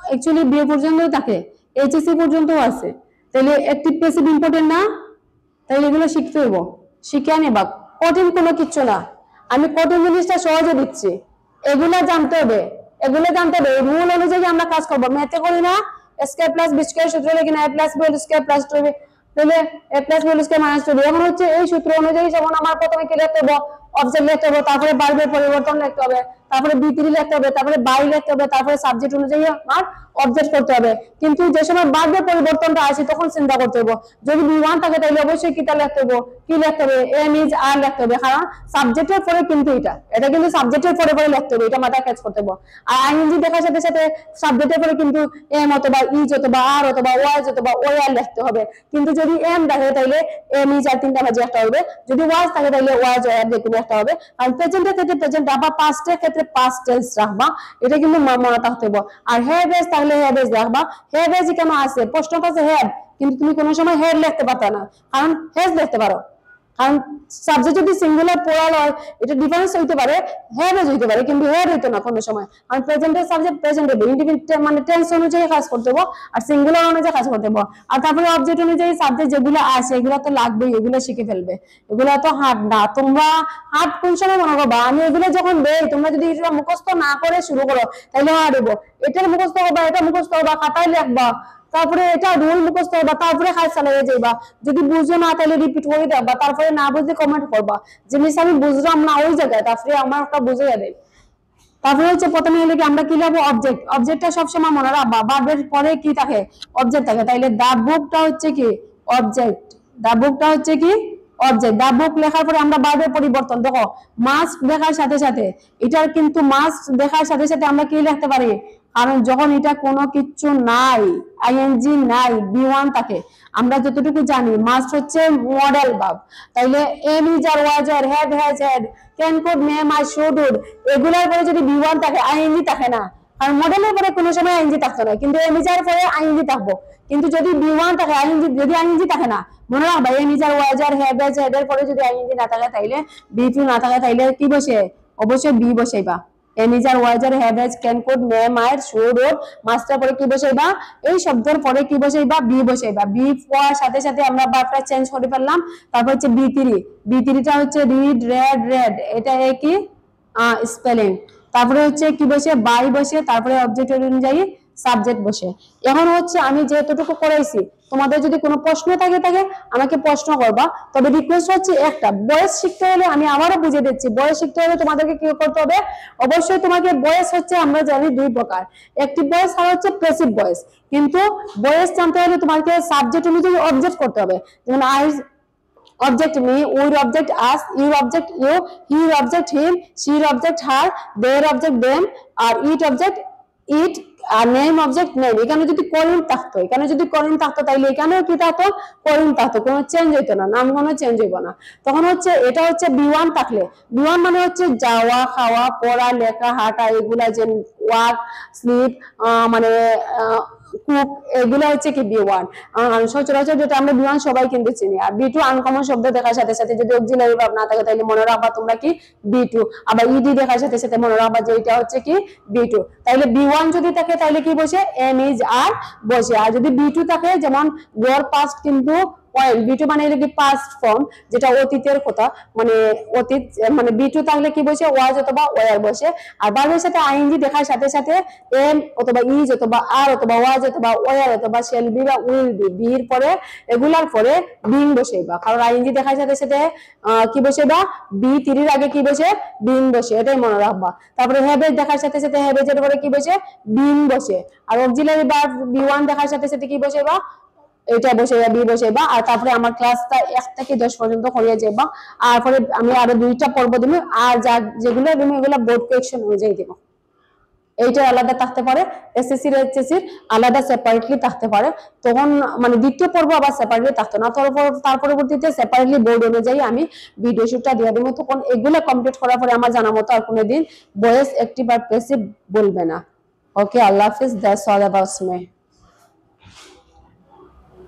অ্যাকচুয়ালি বিয়ে পর্যন্ত থাকে, এইচএসসি পর্যন্ত আছে। তাহলে অ্যাক্টিভ প্যাসিভ ইম্পর্টেন্ট না? তাহলে এগুলো শিখতে হইব, শিখে আনিবা। কঠিন কোনো কিছু না, আমি কঠিন জিনিসটা সহজে দিচ্ছি। এগুলো জানতে হবে, এগুলো জানতে হবে। রুল অনুযায়ী আমরা কাজ করবো। ম্যাথে করি না স্কয়ার প্লাস বি স্কয়ার সূত্র লিখি না, a plus B whole square plus 2b, তাহলে a plus B whole square minus 2b। এখন হচ্ছে এই সূত্র অনুযায়ী যেমন আমার প্রথমে কি লিখতে হবে? অবজেক্ট লিখতে হবে, তারপরে ভার্বের পরিবর্তন লিখতে হবে, তারপরে বি3 লিখতে হবে, তারপরে বাই লিখতে হবে, তারপরে সাবজেক্ট অনুযায়ী আমার অবজেক্ট করতে হবে। কিন্তু যে সময় ভার্বের পরিবর্তনটা আসে তখন চিন্তা করতে হবে। যদি বি1 থাকে তাহলে অবশ্যই কিটা লিখতে হবে? কি লিখতে হবে? এম ইজ আর লিখতে হবে, কারণ সাবজেক্টের পরে কিন্তু এটা কিন্তু সাবজেক্টের পরে পরে লিখতে হবে, এটা মাথায় ক্যাচ করতে হবে। আর আইএনজি দেখার সাথে সাথে সাবজেক্টের পরে কিন্তু এম অথবা ইজ অথবা আর অথবা ওয়াজ অথবা ওয়ার লিখতে হবে। কিন্তু যদি এম থাকে তাহলে এম ইজ আর তিনটা মাঝে একটা হবে, যদি ওয়াজ থাকে তাহলে ওয়াজ ওয়ার দেখে একটা হবে। আর প্রেজেন্টের ক্ষেত্রে প্রেজেন্ট রাখবা, পাস্টের ক্ষেত্রে পাস্ট টেন্স রাখবা, এটা কিন্তু মনে রাখতে হবে। আর হ্যাভ হ্যাজ থাকলে হ্যাভ হ্যাজ রাখবা। হ্যাভ হ্যাজ কেন আছে? প্রশ্নটা আছে হ্যাভ, কিন্তু তুমি কোনো সময় হ্যাড লিখতে পারতা না, কারণ হ্যাজ লিখতে পারো। কারণ সাবজেক্ট যদি সিঙ্গুলার প্লুরাল হয় এটা ডিফারেন্স হইতে পারে, হ্যাভ হ্যাজ হইতে পারে, কিন্তু হ্যাড হইতো না কোনো সময়। কারণ প্রেজেন্টের সাবজেক্ট প্রেজেন্ট হবে, ইন্ডিপেন্ডেন্ট মানে টেন্স অনুযায়ী কাজ করতে হবে আর সিঙ্গুলার অনুযায়ী কাজ করতে হবে। আর তারপরে অবজেক্ট অনুযায়ী সাবজেক্ট যেগুলো আছে এগুলো তো লাগবেই, এগুলো শিখে ফেলবে। এগুলো তো হার্ড না, তোমরা হার্ড কোন সময় মনে করবা? আমি এগুলো যখন দেই তোমরা যদি এটা মুখস্থ না করে শুরু করো তাহলে হার্ড হবো। এটার মুখস্থ করবা, এটা মুখস্থ করবা, খাতায় লিখবা, তারপরে এটা রুল মুখস্থ করবা, তারপরে কাজ চালিয়ে যাইবা। যদি বুঝো না তাহলে রিপিট করে দেবা, তারপরে না বুঝলে কমেন্ট করবা যে মিস আমি বুঝলাম না ওই জায়গায়, তারপরে আমার একটা বুঝিয়ে দেয়। তারপরে হচ্ছে প্রথমে হলে কি আমরা কি লিখবো? অবজেক্ট। অবজেক্টটা সবসময় মনে রাখবা, ভার্বের পরে কি থাকে? অবজেক্ট থাকে। তাইলে দা বুকটা হচ্ছে কি? অবজেক্ট। দা বুকটা হচ্ছে কি? অবজেক্ট। দা বুক লেখার পরে আমরা ভার্বের পরিবর্তন দেখো, মাস্ট দেখার সাথে সাথে, এটার কিন্তু মাস্ট দেখার সাথে সাথে আমরা কি লিখতে পারি? কারণ যখন এটা কোনো কিছু নাই, আইএনজি নাই, বি1 থাকে, আমরা যতটুকু জানি মাস্ট হচ্ছে মডেল ভার্ব। তাইলে am is are was are had has had, can could may might should would, এগুলোর পরে যদি বি1 থাকে আইএনজি থাকে না, আর মডেলের পরে কোনো সময় আইএনজি থাকতো না, কিন্তু এমিজার পরে আইএনজি থাকবো। কিন্তু যদি বি1 থাকে আইএনজি, যদি আইএনজি থাকে না, মনে রাখবা এমিজার ওয়াজার হ্যাভেজ হেডের পরে যদি আইএনজি না থাকে তাইলে বি2 না থাকে তাইলে কি বসে, অবশ্যই বি বসাইবা। Am is are was were have has can could নেম আইর শুড ওর মাস্টার পরে কি বসাইবা, এই শব্দের পরে কি বসাইবা, বি বসাইবা। বি পড়ার সাথে সাথে আমরা ভার্বটা চেঞ্জ করে ফেললাম। তারপর হচ্ছে বি3টা হচ্ছে রিড রেড রেড, এটা একই স্পেলিং। তারপরে হচ্ছে কি বসে, বাই বসে, তারপরে অবজেক্ট অনুযায়ী সাবজেক্ট বসে। এখন হচ্ছে আমি যেতটুকু করাইছি, তোমাদের যদি কোনো প্রশ্ন থাকে আমাকে প্রশ্ন করবা। তবে রিকোয়েস্ট হচ্ছে একটা, বয়েস শিখতে হলে আমি আবারও বুঝিয়ে দিচ্ছি, বয়েস শিখতে হলে তোমাদেরকে কি করতে হবে, অবশ্যই তোমাকে বয়েস হচ্ছে আমরা জানি দুই প্রকার, অ্যাক্টিভ বয়েস আর হচ্ছে প্যাসিভ বয়েস। কিন্তু বয়েস জানতে হলে তোমাকে সাবজেক্ট অনুযায়ী অবজেক্ট করতে হবে। যেমন I object me, your object us, your object you, he object him, she object her, their object them, আর it object it, আর নেম অবজেক্ট নেম। এখানে যদি করিম থাকতো, তাইলে এখানেও কি থাকতো, করিম থাকতো, কোনো চেঞ্জ হইতো না, নাম কোনো চেঞ্জ হইব না। তখন হচ্ছে এটা হচ্ছে বি1 থাকলে, বি1 মানে হচ্ছে যাওয়া, খাওয়া, পড়া, লেখা, হাঁটা, এগুলা যে ওয়াক, স্লিপ, মানে কুক, এগুলো হচ্ছে কি বি1। সচরাচর যেটা আমরা বি1 সবাই কিন্তু চিনি। আর বি2 আনকমন শব্দ দেখার সাথে সাথে যদি অক্সিলারি ভার্ব না থাকে তাহলে মনে রাখবা তোমরা কি বি2। আবার ইডি দেখার সাথে সাথে মনে রাখবা যে এটা হচ্ছে কি বি2। তাইলে বি1 যদি থাকে তাহলে কি বসে, এম ইজ আর বসে। আর যদি বি2 থাকে, যেমন গড় পাস্ট কিন্তু পয়েন্ট, বি2 মানে কি পাস্ট ফর্ম, যেটা অতীতের কথা, মানে অতীত, মানে বি2 থাকলে কি বসে, ওয়াজ অথবা ওয়ার বসে। আর ভার্বের সাথে আইএনজি দেখার সাথে সাথে এম অথবা ইজ অথবা আর অথবা ওয়াজ অথবা ওয়ার অথবা শেল বি বা উইল বি, বির পরে এগুলার পরে বিং বসেইবা। কারণ আইএনজি দেখার সাথে সাথে কি বসেবা, বি3 আগে কি বসে, বিং বসে, এটাই মনে রাখবা। তারপরে হ্যাভেজ দেখার সাথে সাথে হ্যাভেজের পরে কি বসে, বিং বসে। আর অক্সিলারি ভার্ব বি1 দেখার সাথে সাথে কি বসেবা, এটা বসেবা, বি বসেবা। আর তারপরে আমার ক্লাসটা 1 থেকে 10 পর্যন্ত করিয়ে যাবা। আর পরে আমি আরো 2টা পর্ব দিব, আর যেগুলো দিব এগুলো বোর্ড কোয়েকশন অনুযায়ী দিব। এইটা আলাদা থাকতে পারে, এসএসসি এইচএসসি আলাদা সেপারেটলি থাকতে পারে। তখন মানে দ্বিতীয় পর্ব আবার সেপারেটলি থাকতো না, তার পরবর্তীতে সেপারেটলি বোর্ড অনুযায়ী আমি ভিডিও শুটটা দিয়ে দেবো। তখন এগুলো কমপ্লিট করার পরে আমার জানা মতো আর কোনোদিন ভয়েস অ্যাক্টিভ আর প্যাসিভ বলবে না। ওকে, আল্লাহ হাফিজ, দ্যাটস অল অ্যাবাউট মি।